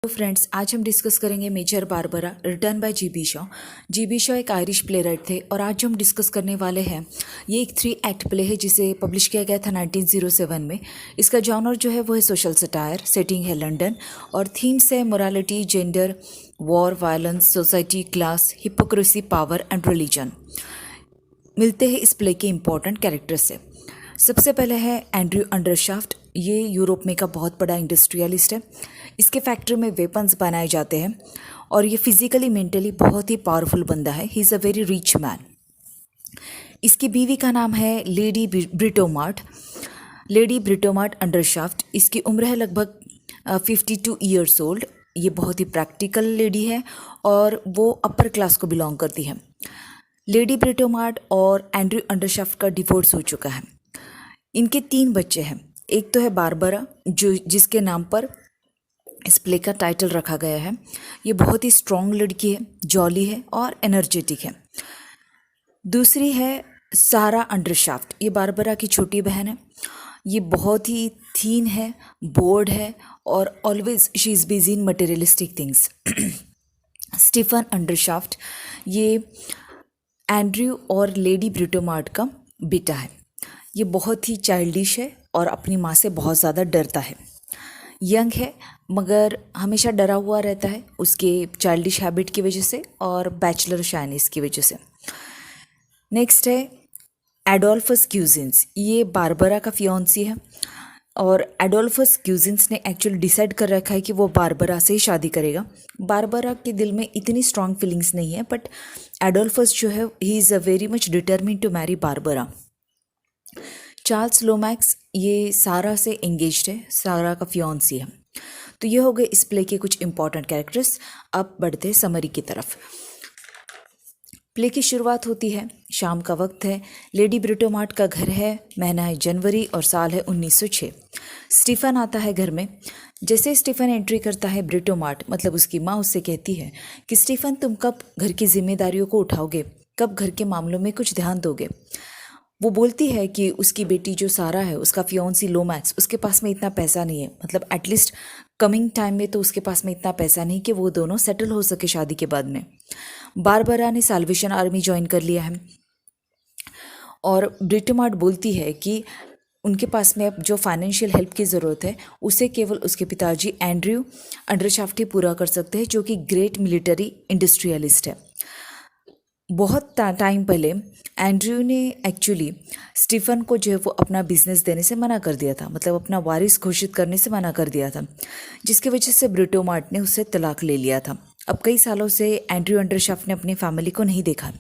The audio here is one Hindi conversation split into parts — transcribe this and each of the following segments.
तो फ्रेंड्स, आज हम डिस्कस करेंगे Major Barbara written by GB Shaw. GB Shaw एक आयरिश प्ले राइट थे और आज जो हम डिस्कस करने वाले हैं ये एक 3 एक्ट प्ले है जिसे पब्लिश किया गया था 1907 में। इसका जॉनर जो है वो है सोशल सटायर, सेटिंग है लंदन और थीम्स है morality, gender, war, violence, society, class, hypocrisy, power and religion. मिलते हैं इस प्ले के इंपॉर्टेंट कैरेक्टर से। सबसे पहले है एंड्रयू अंडरशाफ्ट। ये यूरोप में का बहुत बड़ा इंडस्ट्रियलिस्ट है। इसके फैक्ट्री में वेपन्स बनाए जाते हैं और ये फिजिकली मेंटली बहुत ही पावरफुल बंदा है। He is a very rich man. इसकी बीवी का नाम है लेडी ब्रिटोमार्ट। लेडी ब्रिटोमार्ट अंडरशाफ्ट। इसकी उम्र है लगभग 52 ईयर्स ओल्ड। ये बहुत ही प्रैक्टिकल लेडी है और वो अपर क्लास को बिलोंग करती है। लेडी ब्रिटोमार्ट और एंड्रयू अंडरशाफ्ट का डिवोर्स हो चुका है। इनके 3 बच्चे हैं। एक तो है बारबरा जो जिसके नाम पर इस प्ले का टाइटल रखा गया है। ये बहुत ही स्ट्रॉन्ग लड़की है, जॉली है और एनर्जेटिक है। दूसरी है सारा अंडरशाफ्ट। ये बारबरा की छोटी बहन है। ये बहुत ही थीन है, बोर्ड है और always she is busy in materialistic things. Stephen Undershaft ये एंड्रयू और लेडी ब्रिटोमार्ट का बेटा है। ये बहुत ही चाइल्डिश है और अपनी माँ से बहुत ज़्यादा डरता है। यंग है मगर हमेशा डरा हुआ रहता है उसके चाइल्डिश हैबिट की वजह से और बैचलर शाइनिस की वजह से। नेक्स्ट है एडोल्फस क्यूजिन्स। ये बारबरा का फियांसी है और एडोल्फस क्यूजिन्स ने एक्चुअली डिसाइड कर रखा है कि वो बारबरा से ही शादी करेगा। बारबरा के दिल में इतनी स्ट्रॉन्ग फीलिंग्स नहीं है बट एडोल्फस जो है he is a very much determined to marry Barbara. Charles Lomax ये सारा से एंगेज्ड है, सारा का फियांसी है। तो ये हो गए इस प्ले के कुछ इंपॉर्टेंट कैरेक्टर्स। अब बढ़ते हैं समरी की तरफ। प्ले की शुरुआत होती है, शाम का वक्त है। लेडी ब्रिटोमार्ट का घर है, महीना है जनवरी और साल है 1906। स्टीफन आता है घर में। जैसे स्टीफन एंट्री करता है ब्रिटोमार्ट मतलब उसकी माँ उससे कहती है कि स्टीफन तुम कब घर की जिम्मेदारियों को उठाओगे, कब घर के मामलों में कुछ ध्यान दोगे। वो बोलती है कि उसकी बेटी जो सारा है उसका फियांसी लोमैक्स उसके पास में इतना पैसा नहीं है, मतलब एटलीस्ट कमिंग टाइम में तो उसके पास में इतना पैसा नहीं कि वो दोनों सेटल हो सके शादी के बाद में। बारबरा ने साल्वेशन आर्मी ज्वाइन कर लिया है और ब्रिटोमार्ट बोलती है कि उनके पास में अब जो फाइनेंशियल हेल्प की ज़रूरत है उसे केवल उसके पिताजी एंड्रयू अंडरशाफ्ट ही पूरा कर सकते हैं जो कि ग्रेट मिलिट्री इंडस्ट्रियलिस्ट है। बहुत टाइम पहले एंड्रयू ने एक्चुअली स्टीफन को जो है वो अपना बिजनेस देने से मना कर दिया था, मतलब अपना वारिस घोषित करने से मना कर दिया था, जिसकी वजह से ब्रिटोमार्ट ने उससे तलाक ले लिया था। अब कई सालों से एंड्रयू अंडरशाफ्ट ने अपनी फैमिली को नहीं देखा,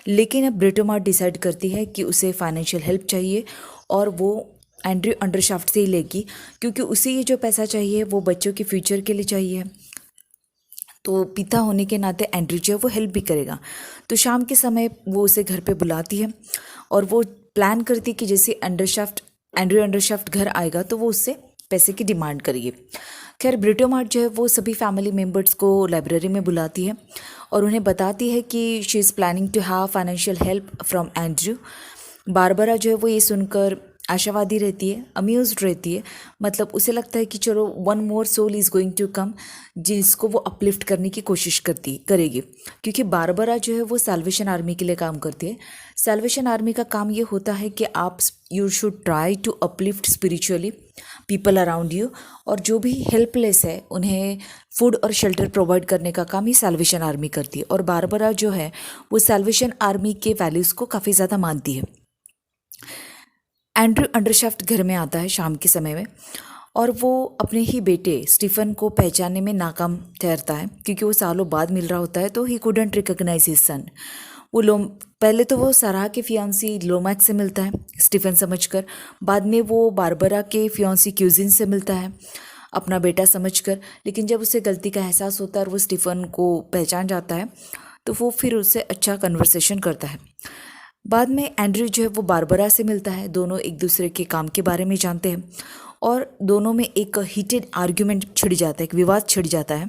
लेकिन अब ब्रिटोमार्ट डिसाइड करती है कि उसे फाइनेंशियल हेल्प चाहिए और वो एंड्रयू अंडरशाफ्ट से ही लेगी क्योंकि उसे ये जो पैसा चाहिए वो बच्चों के फ्यूचर के लिए चाहिए। तो पिता होने के नाते एंड्रयू जो है वो हेल्प भी करेगा। तो शाम के समय वो उसे घर पे बुलाती है और वो प्लान करती है कि जैसे एंड्रयू अंडरशाफ्ट घर आएगा तो वो उससे पैसे की डिमांड करेगी। खैर ब्रिटोमार्ट जो है वो सभी फैमिली मेम्बर्स को लाइब्रेरी में बुलाती है और उन्हें बताती है कि she is planning to have financial help from Andrew. Barbara जो है वो ये सुनकर आशावादी रहती है, अम्यूज्ड रहती है, मतलब उसे लगता है कि चलो one more soul is going to come जिसको वो अपलिफ्ट करने की कोशिश करेगी क्योंकि बारबरा जो है वो साल्वेशन आर्मी के लिए काम करती है। साल्वेशन आर्मी का काम ये होता है कि आप you should try to uplift spiritually people around you और जो भी हेल्पलेस है उन्हें फूड और शेल्टर प्रोवाइड करने का काम ही साल्वेशन आर्मी करती है। और बारबरा जो है वो साल्वेशन आर्मी के वैल्यूज़ को काफ़ी ज़्यादा मानती है। एंड्रयू अंडरशाफ्ट घर में आता है शाम के समय में और वो अपने ही बेटे स्टीफन को पहचानने में नाकाम ठहरता है क्योंकि वो सालों बाद मिल रहा होता है तो he couldn't recognise his son. पहले तो वो सारा के फियांसी लोमैक्स से मिलता है स्टीफन समझकर, बाद में वो बारबरा के फियांसी क्यूजिन से मिलता है अपना बेटा समझकर, लेकिन जब उसे गलती का एहसास होता है और वो स्टीफन को पहचान जाता है तो वो फिर उससे अच्छा कन्वर्सेशन करता है। बाद में एंड्रयू जो है वो बारबरा से मिलता है, दोनों एक दूसरे के काम के बारे में जानते हैं और दोनों में एक हीटेड आर्ग्यूमेंट छिड़ जाता है, एक विवाद छिड़ जाता है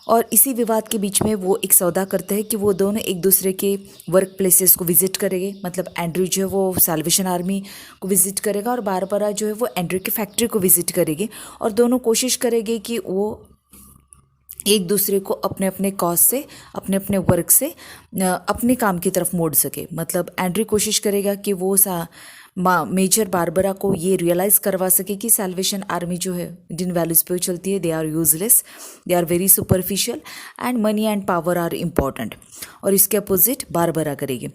और इसी विवाद के बीच में वो एक सौदा करते हैं कि वो दोनों एक दूसरे के वर्क प्लेसेस को विजिट करेंगे, मतलब एंड्रयू जो है वो साल्वेशन आर्मी को विजिट करेगा और बारबरा जो है वो एंड्रयू की फैक्ट्री को विजिट करेगी और दोनों कोशिश करेंगे कि वो एक दूसरे को अपने अपने कॉज से, अपने अपने वर्क से अपने काम की तरफ मोड़ सके। मतलब एंड्रयू कोशिश करेगा कि वो मेजर बारबरा को ये रियलाइज़ करवा सके कि सैल्वेशन आर्मी जो है जिन वैल्यूज़ पे वो चलती है, they are useless, they are very superficial and money and power are important. और इसके अपोजिट बारबरा करेगी।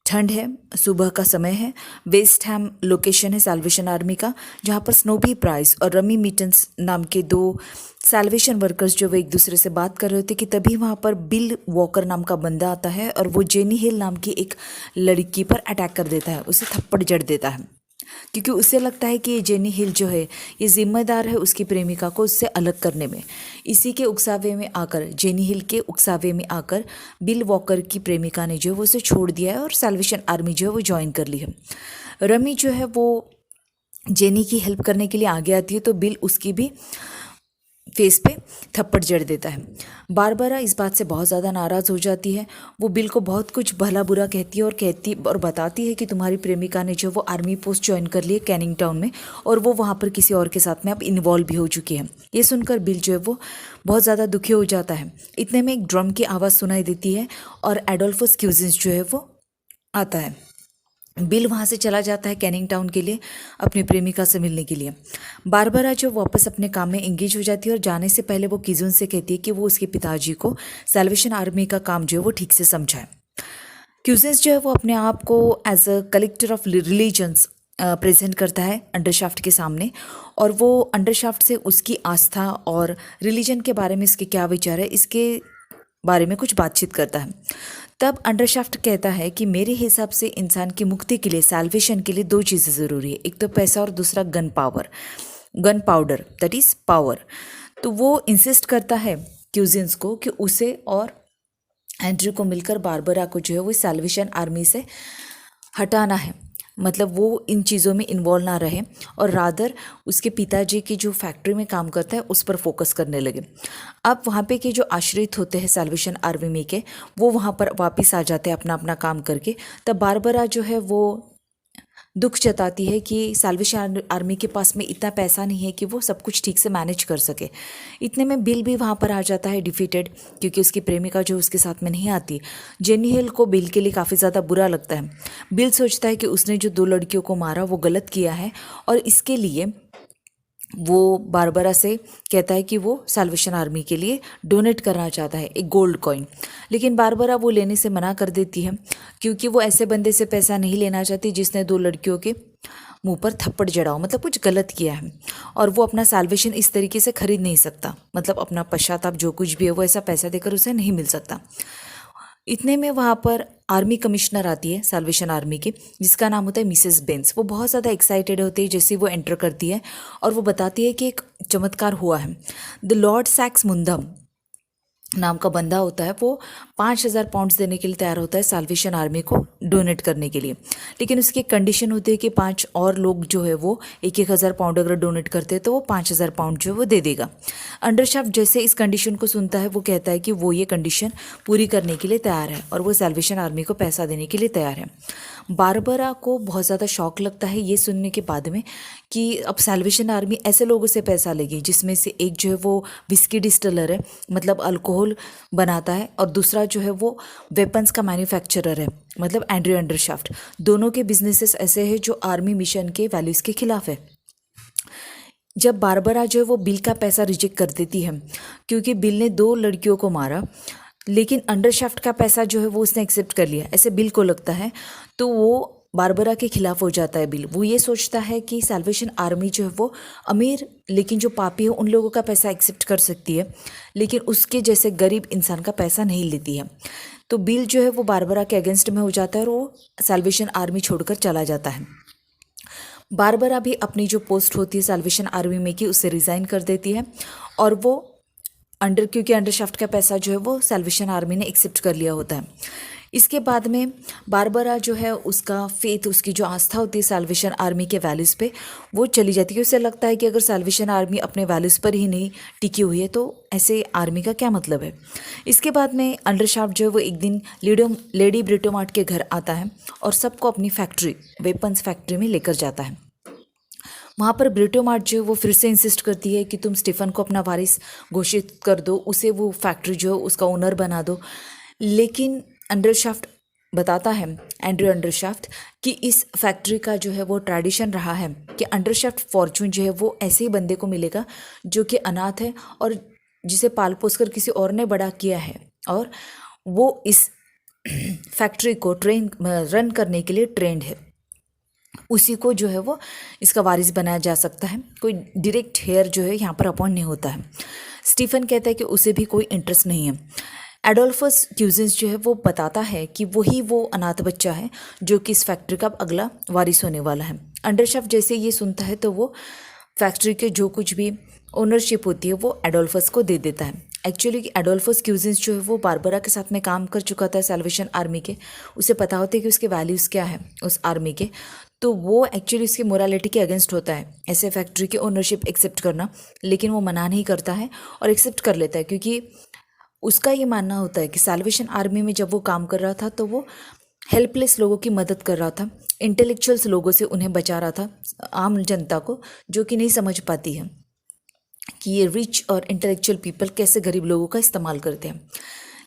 ठंड है, सुबह का समय है, वेस्ट हैम लोकेशन है सैल्वेशन आर्मी का, जहाँ पर स्नोबी प्राइस और रमी मिटन्स नाम के दो सैल्वेशन वर्कर्स जो वे एक दूसरे से बात कर रहे थे कि तभी वहाँ पर बिल वॉकर नाम का बंदा आता है और वो जेनी हिल नाम की एक लड़की पर अटैक कर देता है, उसे थप्पड़ जड़ देता है, क्योंकि उसे लगता है कि ये जेनी हिल जो है ये जिम्मेदार है उसकी प्रेमिका को उससे अलग करने में। इसी के उकसावे में आकर, जेनी हिल के उकसावे में आकर बिल वॉकर की प्रेमिका ने जो है वो उसे छोड़ दिया है और सैल्वेशन आर्मी जो है वो ज्वाइन कर ली है। रमी जो है वो जेनी की हेल्प करने के लिए आगे आती है तो बिल उसकी भी फेस पे थप्पड़ जड़ देता है। बारबरा इस बात से बहुत ज़्यादा नाराज़ हो जाती है। वो बिल को बहुत कुछ भला बुरा कहती है और बताती है कि तुम्हारी प्रेमिका ने जो वो आर्मी पोस्ट ज्वाइन कर ली है कैनिंग टाउन में और वो वहाँ पर किसी और के साथ में अब इन्वॉल्व भी हो चुकी है। ये सुनकर बिल जो है वो बहुत ज़्यादा दुखी हो जाता है। इतने में एक ड्रम की आवाज़ सुनाई देती है और एडोल्फोस क्यूजिन्स जो है वो आता है। बिल वहाँ से चला जाता है कैनिंग टाउन के लिए अपनी प्रेमिका से मिलने के लिए। बारबरा जो वापस अपने काम में एंगेज हो जाती है और जाने से पहले वो किजुन से कहती है कि वो उसके पिताजी को सैल्वेशन आर्मी का काम जो है वो ठीक से समझाए। क्यूजिन्स जो है वो अपने आप को as a collector of religions present करता है अंडरशाफ्ट के सामने और वो अंडरशाफ्ट से उसकी आस्था और रिलीजन के बारे में इसके क्या विचार है इसके बारे में कुछ बातचीत करता है। तब अंडरशाफ्ट कहता है कि मेरे हिसाब से इंसान की मुक्ति के लिए, सैल्वेशन के लिए दो चीज़ें ज़रूरी है, एक तो पैसा और दूसरा gun powder that is power. तो वो इंसिस्ट करता है क्यूजिन्स को कि उसे और एंड्रयू को मिलकर बारबरा को जो है वो सैल्वेशन आर्मी से हटाना है। मतलब वो इन चीज़ों में इन्वॉल्व ना रहे और रादर उसके पिताजी की जो फैक्ट्री में काम करता है उस पर फोकस करने लगे। अब वहाँ पे के जो आश्रित होते हैं सैल्वेशन आर्मी में के, वो वहाँ पर वापस आ जाते हैं अपना अपना काम करके। तब बारबरा जो है वो दुख जताती है कि सैल्वेशन आर्मी के पास में इतना पैसा नहीं है कि वो सब कुछ ठीक से मैनेज कर सके। इतने में बिल भी वहाँ पर आ जाता है डिफीटेड, क्योंकि उसकी प्रेमिका जो उसके साथ में नहीं आती। जेनी हिल को बिल के लिए काफ़ी ज़्यादा बुरा लगता है। बिल सोचता है कि उसने जो दो लड़कियों को मारा वो गलत किया है और इसके लिए वो बारबरा से कहता है कि वो सैल्वेशन आर्मी के लिए डोनेट करना चाहता है एक गोल्ड कॉइन। लेकिन बारबरा वो लेने से मना कर देती है क्योंकि वो ऐसे बंदे से पैसा नहीं लेना चाहती जिसने दो लड़कियों के मुंह पर थप्पड़ जड़ाओ, मतलब कुछ गलत किया है। और वो अपना सैल्वेशन इस तरीके से खरीद नहीं सकता, मतलब अपना पश्चाताप जो कुछ भी है वो ऐसा पैसा देकर उसे नहीं मिल सकता। इतने में वहाँ पर आर्मी कमिश्नर आती है सैल्वेशन आर्मी की, जिसका नाम होता है मिसेस बेंस। वो बहुत ज़्यादा एक्साइटेड होती है जैसे वो एंटर करती है और वो बताती है कि एक चमत्कार हुआ है। द लॉर्ड सैक्स मुंदम नाम का बंदा होता है, वो 5,000 पाउंड्स देने के लिए तैयार होता है सैल्वेशन आर्मी को डोनेट करने के लिए। लेकिन उसकी एक कंडीशन होती है कि 5 और लोग जो है वो 1,000 पाउंड अगर डोनेट करते हैं तो वो 5,000 पाउंड जो है वो दे देगा। अंडरशाफ्ट जैसे इस कंडीशन को सुनता है वो कहता है कि वो ये कंडीशन पूरी करने के लिए तैयार है और वो सैल्वेशन आर्मी को पैसा देने के लिए तैयार है। बारबरा को बहुत ज़्यादा शौक लगता है ये सुनने के बाद में कि अब सैल्वेशन आर्मी ऐसे लोगों से पैसा लेगी, जिसमें से एक जो है वो विस्की डिस्टिलर है, मतलब अल्कोहल बनाता है, और दूसरा जो है वो वेपन्स का मैन्युफैक्चरर है, मतलब एंड्रयू अंडरशाफ्ट। दोनों के बिजनेसेस ऐसे हैं जो आर्मी मिशन के वैल्यूज़ के खिलाफ है। जब बारबरा जो है वो बिल का पैसा रिजेक्ट कर देती है क्योंकि बिल ने 2 लड़कियों को मारा, लेकिन अंडरशाफ्ट का पैसा जो है वो उसने एक्सेप्ट कर लिया, ऐसे बिल को लगता है। तो वो बारबरा के खिलाफ हो जाता है बिल। वो ये सोचता है कि सैल्वेशन आर्मी जो है वो अमीर लेकिन जो पापी है उन लोगों का पैसा एक्सेप्ट कर सकती है, लेकिन उसके जैसे गरीब इंसान का पैसा नहीं लेती है। तो बिल जो है वो बारबरा के अगेंस्ट में हो जाता है और वो सैल्वेशन आर्मी छोड़कर चला जाता है। बारबरा भी अपनी जो पोस्ट होती है सैल्वेशन आर्मी में की उससे रिज़ाइन कर देती है और वो क्योंकि अंडरशाफ्ट का पैसा जो है वो सैल्वेशन आर्मी ने एक्सेप्ट कर लिया होता है। इसके बाद में बारबरा जो है उसका फेथ, उसकी जो आस्था होती है सैल्वेशन आर्मी के वैल्यूज़ पे, वो चली जाती है। उसे लगता है कि अगर सैल्वेशन आर्मी अपने वैल्यूज़ पर ही नहीं टिकी हुई है तो ऐसे आर्मी का क्या मतलब है। इसके बाद में अंडरशाफ्ट जो है वो एक दिन लेडी ब्रिटोमार्ट के घर आता है और सबको अपनी फैक्ट्री, वेपन्स फैक्ट्री में लेकर जाता है। वहाँ पर ब्रिटोमार्ट जो है वो फिर से इंसिस्ट करती है कि तुम स्टीफन को अपना वारिस घोषित कर दो, उसे वो फैक्ट्री जो है उसका ओनर बना दो। लेकिन अंडरशाफ्ट बताता है, एंड्रयू अंडरशाफ्ट, कि इस फैक्ट्री का जो है वो ट्रेडिशन रहा है कि अंडरशाफ्ट फॉर्चून जो है वो ऐसे ही बंदे को मिलेगा जो कि अनाथ है और जिसे पाल पोस कर किसी और ने बड़ा किया है, और वो इस फैक्ट्री को रन करने के लिए ट्रेंड है, उसी को जो है वो इसका वारिस बनाया जा सकता है। कोई डायरेक्ट हेयर जो है यहाँ पर अपॉइंट नहीं होता है। स्टीफन कहता है कि उसे भी कोई इंटरेस्ट नहीं है। एडोल्फस क्यूजिन्स जो है वो बताता है कि वही वो अनाथ बच्चा है जो कि इस फैक्ट्री का अगला वारिस होने वाला है। अंडरशाफ्ट जैसे ये सुनता है तो वो फैक्ट्री के जो कुछ भी ओनरशिप होती है वो एडोल्फस को दे देता है। एक्चुअली एडोल्फस क्यूजिन्स जो है वो बारबरा के साथ में काम कर चुका था सैल्वेशन आर्मी के, उसे पता होता है कि उसके वैल्यूज़ क्या है उस आर्मी के, तो वो एक्चुअली उसकी मोरालिटी के अगेंस्ट होता है ऐसे फैक्ट्री की ओनरशिप एक्सेप्ट करना, लेकिन वो मना नहीं करता है और एक्सेप्ट कर लेता है, क्योंकि उसका ये मानना होता है कि सैल्वेशन आर्मी में जब वो काम कर रहा था तो वो हेल्पलेस लोगों की मदद कर रहा था, इंटेलेक्चुअल्स लोगों से उन्हें बचा रहा था, आम जनता को जो कि नहीं समझ पाती है कि ये रिच और इंटेलेक्चुअल पीपल कैसे गरीब लोगों का इस्तेमाल करते हैं।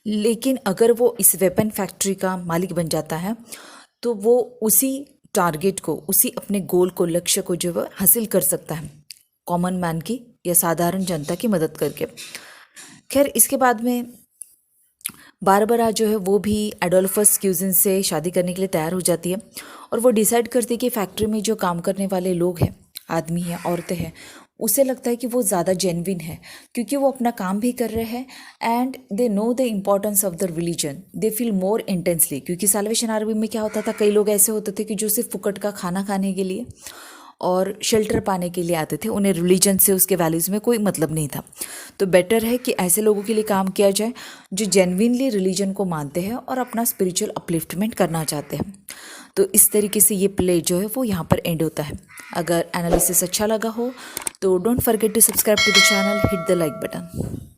लेकिन अगर वो इस वेपन फैक्ट्री का मालिक बन जाता है तो वो उसी टारगेट को, उसी अपने गोल को, लक्ष्य को जो है हासिल कर सकता है कॉमन मैन की या साधारण जनता की मदद करके। खैर इसके बाद में बारबरा जो है वो भी एडोल्फस क्यूजिन से शादी करने के लिए तैयार हो जाती है और वो डिसाइड करती है कि फैक्ट्री में जो काम करने वाले लोग हैं, आदमी हैं, औरतें हैं, उसे लगता है कि वो ज़्यादा जेन्युइन है क्योंकि वो अपना काम भी कर रहे हैं and they know the importance of the religion, they feel more intensely. क्योंकि सैल्वेशन आर्मी में क्या होता था, कई लोग ऐसे होते थे कि जो सिर्फ फुकट का खाना खाने के लिए और शेल्टर पाने के लिए आते थे, उन्हें रिलीजन से, उसके वैल्यूज़ में कोई मतलब नहीं था। तो बेटर है कि ऐसे लोगों के लिए काम किया जाए जो जेन्युइनली रिलीजन को मानते हैं और अपना स्पिरिचुअल अपलिफ्टमेंट करना चाहते हैं। तो इस तरीके से ये प्ले जो है वो यहाँ पर एंड होता है। अगर एनालिसिस अच्छा लगा हो तो don't forget to subscribe to the channel, hit the like button.